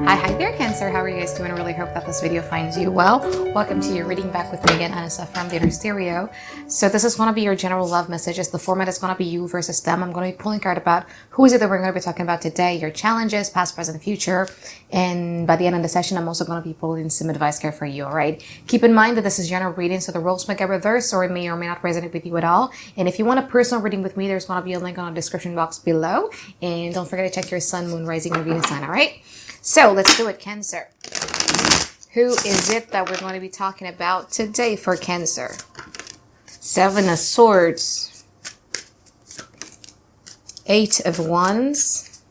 Hi there, Cancer. How are you guys doing? I really hope that this video finds you well. Welcome to your reading back with me again, Anisa from the Inner Stereo. So this is going to be your general love messages. The format is going to be you versus them. I'm going to be pulling a card about who is it that we're going to be talking about today, your challenges, past, present, future. And by the end of the session, I'm also going to be pulling some advice here for you, all right? Keep in mind that this is general reading, so the roles might get reversed or it may or may not resonate with you at all. And if you want a personal reading with me, there's going to be a link on the description box below. And don't forget to check your sun, moon, rising, and Venus sign, all right? So let's do it, Cancer. Who is it that we're going to be talking about today for Cancer? Seven of Swords. Eight of Wands.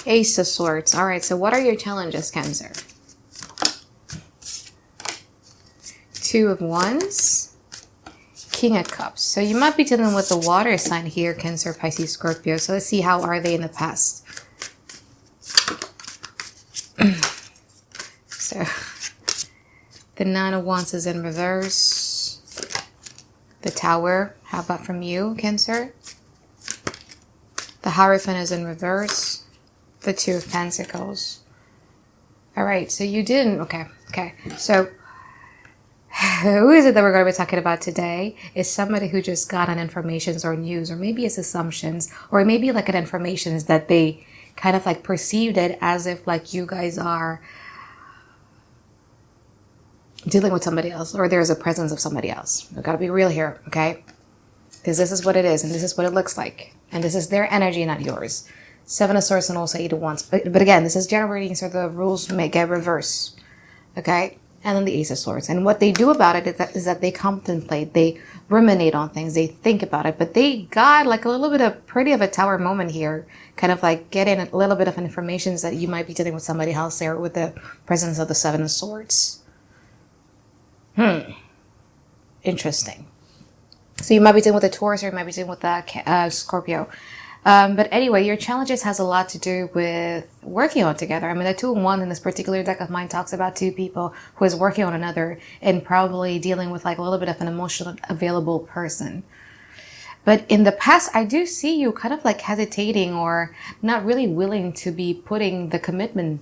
Ace of Swords. All right, so what are your challenges, Cancer? Two of Wands. King of Cups. So you might be dealing with the water sign here, Cancer, Pisces, Scorpio. So let's see, how are they in the past? So, the Nine of Wands is in reverse. The Tower, how about from you, Cancer? The Hierophant is in reverse. The Two of Pentacles. Alright, so you didn't, okay. So, who is it that we're going to be talking about today? Is somebody who just got an information or news, or maybe it's assumptions, or it may be like an information that they kind of like perceived it as if like you guys are dealing with somebody else, or there's a presence of somebody else. We've got to be real here, okay? Because this is what it is, and this is what it looks like. And this is their energy, not yours. Seven of Swords and also Eight of Wands. But again, this is general reading, so the rules may get reversed, okay? And then the Ace of Swords. And what they do about it is that they contemplate, they ruminate on things, they think about it. But they got like a little bit of pretty of a tower moment here, kind of like getting a little bit of information that you might be dealing with somebody else there with the presence of the Seven of Swords. Interesting. So you might be dealing with a Taurus, or you might be dealing with a Scorpio. But anyway, your challenges has a lot to do with working on together. I mean, the Two of Wands in this particular deck of mine talks about two people who is working on another and probably dealing with like a little bit of an emotional available person. But in the past, I do see you kind of like hesitating or not really willing to be putting the commitment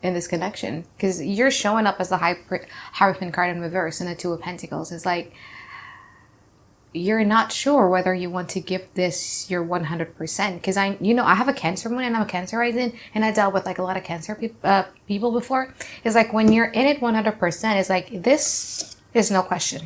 in this connection, because you're showing up as the Hierophant card in reverse and the Two of Pentacles. It's like you're not sure whether you want to give this your 100%, because I have a Cancer moon and I'm a Cancer rising, and I dealt with like a lot of Cancer people before. It's like when you're in it 100%, it's like this is no question,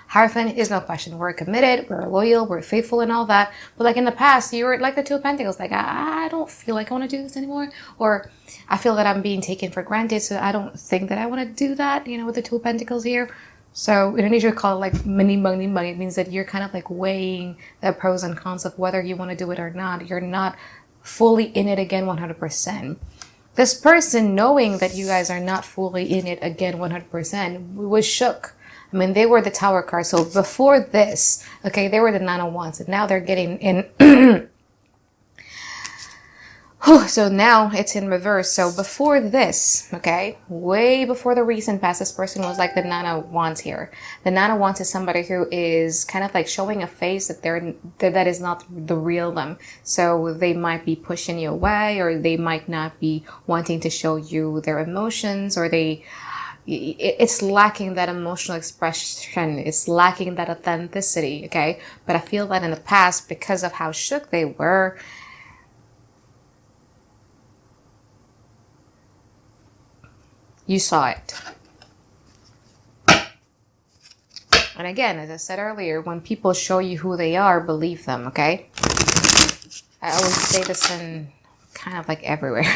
Hierophant is no question. We're committed, we're loyal, we're faithful and all that. But like in the past, you were like the Two of Pentacles, like I don't feel like I want to do this anymore, or I feel that I'm being taken for granted, so I don't think that I want to do that, with the Two of Pentacles here. So in Indonesia, we call it like menimbang-nimbang. It means that you're kind of like weighing the pros and cons of whether you want to do it or not. You're not fully in it again 100%. This person, knowing that you guys are not fully in it again 100%, was shook. I mean, they were the Tower card. So before this, okay, they were the Nine of Wands, and now they're getting in. So now it's in reverse. So before this, okay, way before the recent past, this person was like the Nine of Wands here. The Nine of Wands is somebody who is kind of like showing a face that that is not the real them. So they might be pushing you away, or they might not be wanting to show you their emotions, or it's lacking that emotional expression. It's lacking that authenticity, okay? But I feel that in the past, because of how shook they were, you saw it. And again, as I said earlier, when people show you who they are, believe them, okay? I always say this in kind of like everywhere.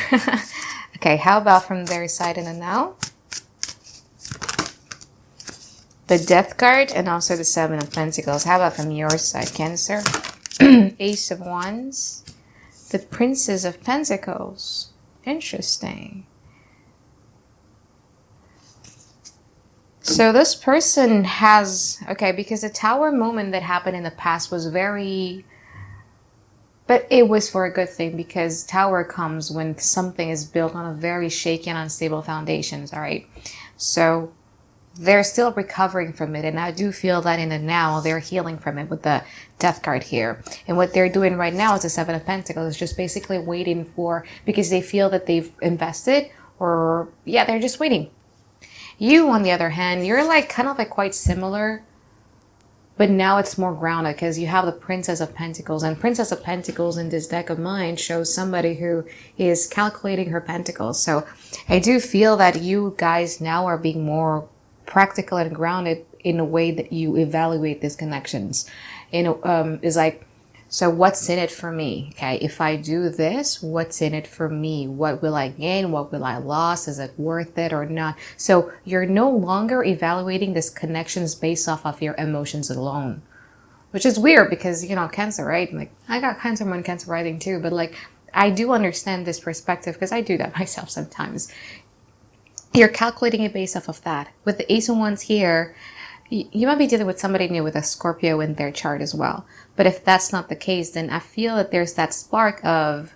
Okay, how about from their side in the now? The Death card and also the Seven of Pentacles. How about from your side, Cancer? Ace of Wands. The Princess of Pentacles. Interesting. So this person has, okay, because the Tower moment that happened in the past was very, but it was for a good thing, because Tower comes when something is built on a very shaky and unstable foundations, all right? So they're still recovering from it. And I do feel that in the now, they're healing from it with the Death card here. And what they're doing right now is the Seven of Pentacles, is just basically waiting for, because they feel that they've invested, or yeah, they're just waiting. You, on the other hand, you're like kind of like quite similar, but now it's more grounded because you have the Princess of Pentacles. And Princess of Pentacles in this deck of mine shows somebody who is calculating her pentacles. So I do feel that you guys now are being more practical and grounded in a way that you evaluate these connections. Is like, so what's in it for me? Okay, if I do this, what's in it for me? What will I gain? What will I lose? Is it worth it or not? So you're no longer evaluating these connections based off of your emotions alone, which is weird because, you know, Cancer, right? Like, I got Cancer Moon, Cancer rising too, but like, I do understand this perspective because I do that myself sometimes. You're calculating it based off of that. With the Ace of Wands here, you might be dealing with somebody new with a Scorpio in their chart as well. But if that's not the case, then I feel that there's that spark of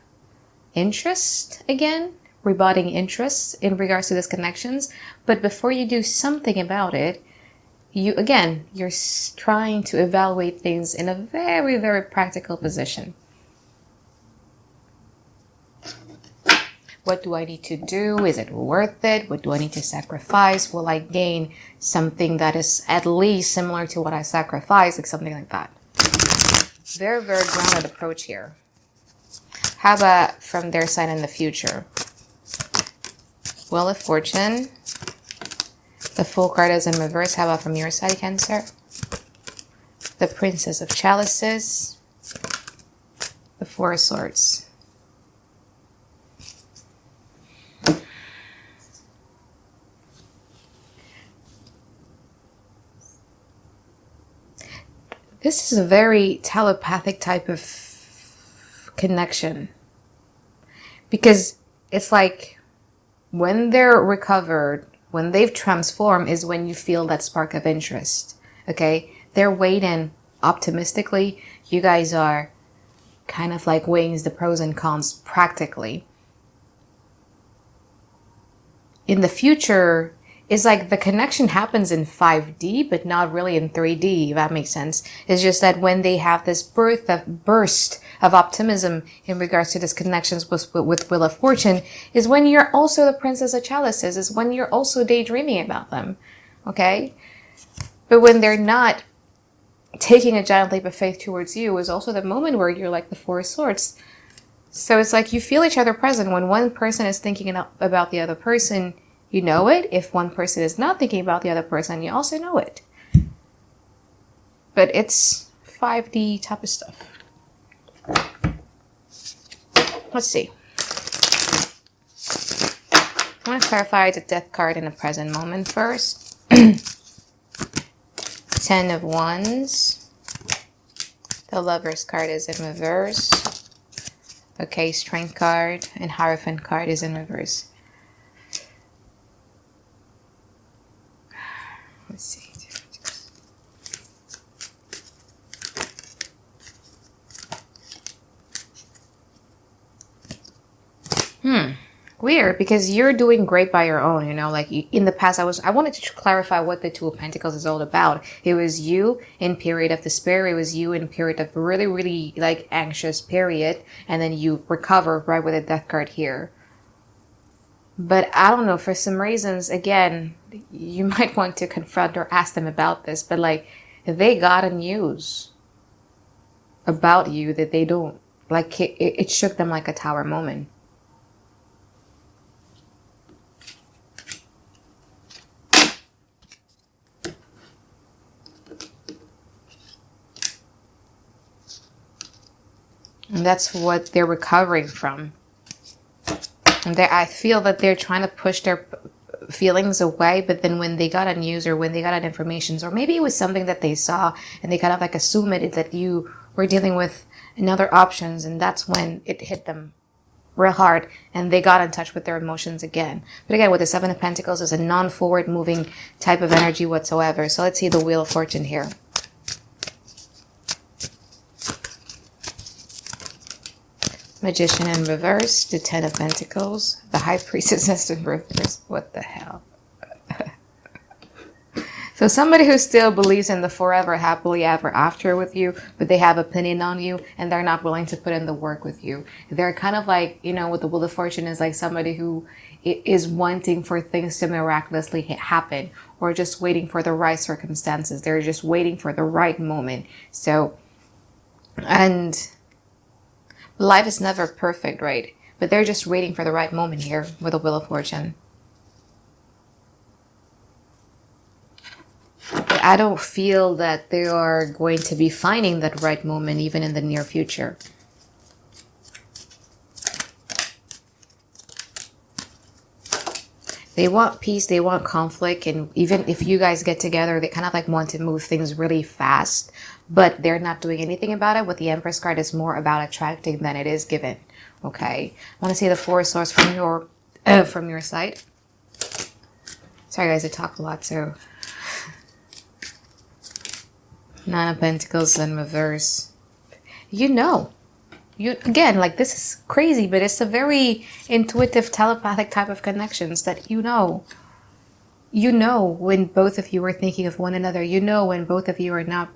interest again, rebutting interest in regards to these connections. But before you do something about it, you're trying to evaluate things in a very, very practical position. What do I need to do? Is it worth it? What do I need to sacrifice? Will I gain something that is at least similar to what I sacrificed? Like something like that. Very, very grounded approach here. How about from their side in the future? Wheel of Fortune. The Fool card is in reverse. How about from your side, Cancer? The Princess of Chalices. The Four of Swords. This is a very telepathic type of connection, because it's like when they're recovered, when they've transformed is when you feel that spark of interest. Okay, they're waiting optimistically. You guys are kind of like weighing the pros and cons practically. In the future, it's like the connection happens in 5D, but not really in 3D, if that makes sense. It's just that when they have this burst of optimism in regards to these connections with Wheel of Fortune, is when you're also the Princess of Chalices, is when you're also daydreaming about them, okay? But when they're not taking a giant leap of faith towards you, is also the moment where you're like the Four of Swords. So it's like you feel each other present. When one person is thinking about the other person, you know it. If one person is not thinking about the other person, you also know it. But it's 5D type of stuff. Let's see. I want to clarify the Death card in the present moment first. 10 of Wands. The Lover's card is in reverse. Okay, Strength card and Hierophant card is in reverse. Let's see. Weird, because you're doing great by your own, you know, like in the past I wanted to clarify what the Two of Pentacles is all about. It was you in period of despair. It was you in period of really, really like anxious period. And then you recover right with the Death card here. But I don't know, for some reasons, again, you might want to confront or ask them about this, but like they got a news about you that they don't, like it shook them like a tower moment. And that's what they're recovering from. And I feel that they're trying to push their feelings away, but then when they got a news or when they got an information, or maybe it was something that they saw and they kind of like assumed it that you were dealing with another options, and that's when it hit them real hard and they got in touch with their emotions again. But again, with the Seven of Pentacles, is a non-forward moving type of energy whatsoever. So let's see the Wheel of Fortune here. Magician in reverse, the 10 of Pentacles, the High Priestess in reverse. What the hell? So somebody who still believes in the forever happily ever after with you, but they have opinion on you and they're not willing to put in the work with you. They're kind of like, you know, with the Wheel of Fortune is like somebody who is wanting for things to miraculously happen or just waiting for the right circumstances. They're just waiting for the right moment. So, and life is never perfect, right? But they're just waiting for the right moment here with the Wheel of Fortune. I don't feel that they are going to be finding that right moment even in the near future. They want peace, they want conflict, and even if you guys get together, they kind of like want to move things really fast, but they're not doing anything about it. With the Empress card, is more about attracting than it is giving. Okay, I want to see the Four of Swords from your side. Sorry guys, I talk a lot, so Nine of Pentacles in reverse. You know. You again, like this is crazy, but it's a very intuitive, telepathic type of connections that you know. You know when both of you are thinking of one another. You know when both of you are not.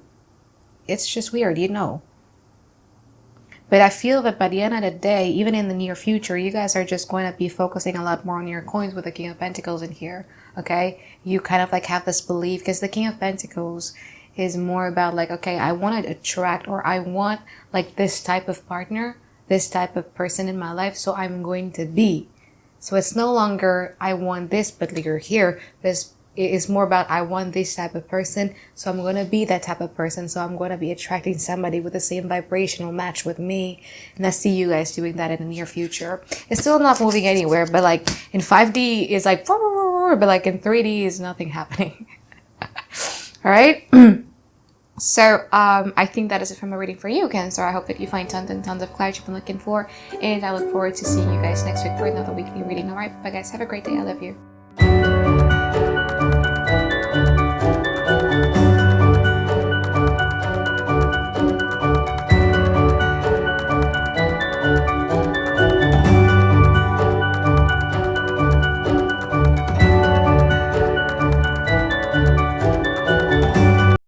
It's just weird, you know. But I feel that by the end of the day, even in the near future, you guys are just going to be focusing a lot more on your coins with the King of Pentacles in here. Okay? You kind of like have this belief because the King of Pentacles is more about like, okay, I want to attract, or I want like this type of partner, this type of person in my life, so I'm going to be. So it's no longer I want this, but you're here. This is more about I want this type of person, so I'm going to be that type of person. So I'm going to be attracting somebody with the same vibrational match with me. And I see you guys doing that in the near future. It's still not moving anywhere, but like in 5D is like, but like in 3D is nothing happening. All right. So I think that is it from my reading for you, Cancer. I hope that you find tons and tons of clarity you've been looking for. And I look forward to seeing you guys next week for another weekly reading. All right. Bye, guys. Have a great day. I love you.